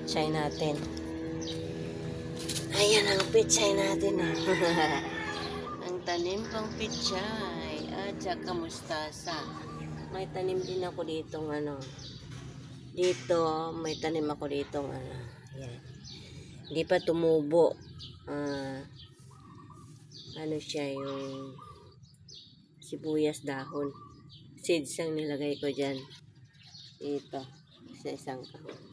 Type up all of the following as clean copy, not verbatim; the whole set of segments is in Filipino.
pichay natin. Ayan ang pichay natin. Ang tanim pang pichay at saka mustasa. May tanim din ako ditong ano. Dito, may tanim ako ditong ano. Ayan. Hindi pa tumubo. Ano siya yung sibuyas dahon. Seeds ang nilagay ko dyan. Ito. Sa isang kahon.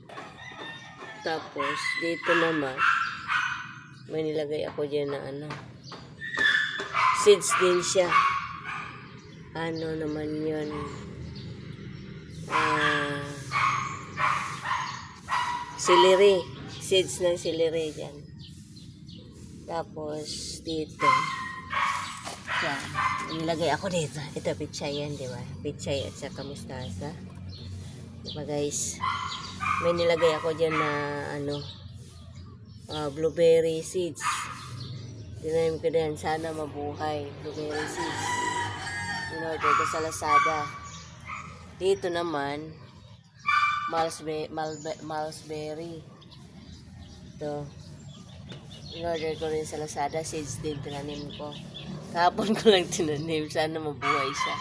Tapos, dito naman, may nilagay ako dyan na ano. Seeds din siya. Ano naman yun? Celery. Seeds ng celery dyan. Tapos, dito. Yan. Nilagay ako dito. Ito, pichay yan, di ba? Pichay at saka mustasa. Diba, guys? May nilagay ako dyan na, ano, blueberry seeds. Tinanim ko din. Sana mabuhay. Blueberry seeds. Inorder ko sa Lazada. Dito naman, Malsberry. Ito. In-order ko rin sa Lazada. Seeds din tinanim ko. Kahapon ko lang tinanim. Sana mabuhay siya.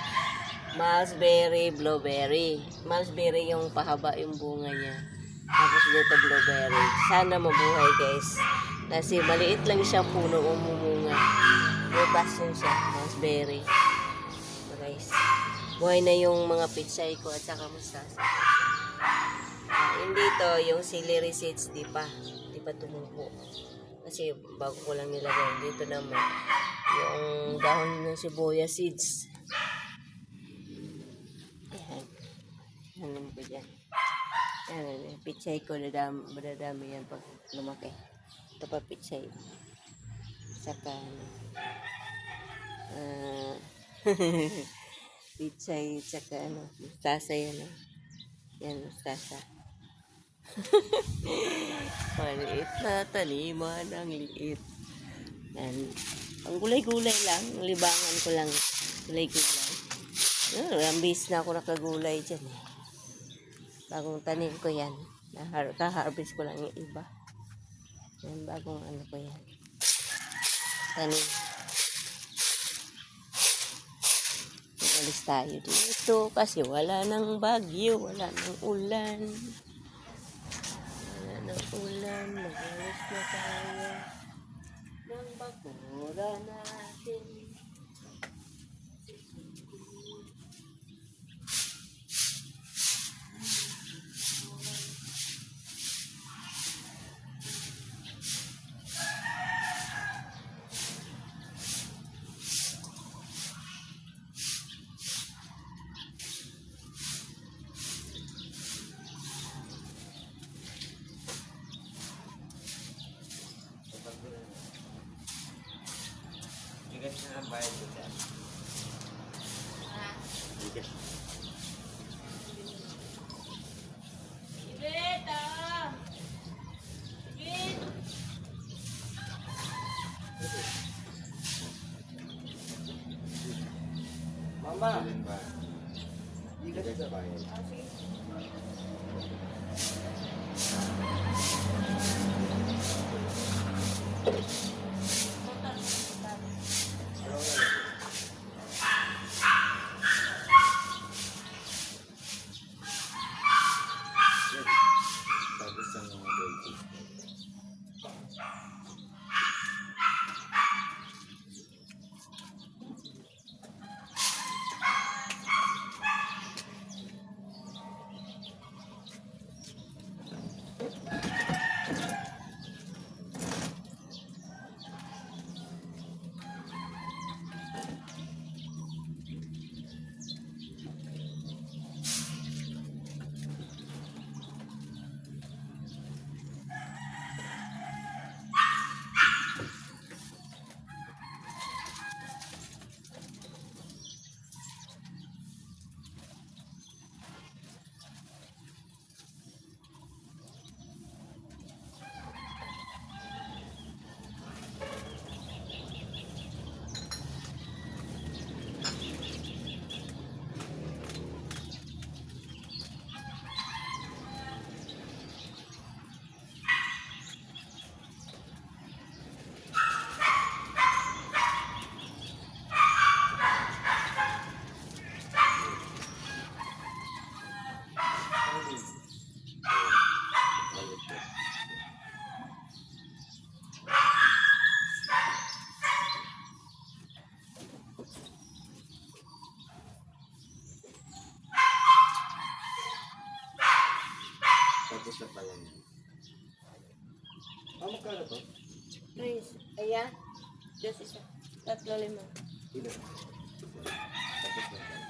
Malsberry, blueberry. Malsberry yung pahaba yung bunga niya. Tapos dito blueberry. Sana mabuhay, guys. Kasi maliit lang siya puno umumunga. Butas yun siya. Malsberry. So, guys. Buhay na yung mga pichay ko at saka mustasa. Hindi to, yung celery seeds, di pa tumubo. Kasi bago ko lang nilagay. Dito naman, yung dahon ng sibuyas seeds. Ayan. Alam ko dyan. Ayan, pichay ko, madadami yan pag lumaki. Ito pa pichay. Saka, pichay, saka mustasa yan. Yan, mustasa. Maliit na taniman ang liit. Yan. Ang gulay-gulay lang. Libangan ko lang. Gulay-gulay. Rambis na ako nakagulay dyan. Bagong tanim ko yan. Ka-harvest ko lang yung iba. Yan, bagong ano ko yan. Tanim. Alis tayo dito kasi wala nang bagyo. Wala nang ulan. Mag-alis na tayo ng bakura natin. Bigas na ang bayad ko dyan. Bigas. Ibeta! Ibet! Mama! Bigas na bayad. Kuya, just isa. 3, 5. Ilo. Tapos na.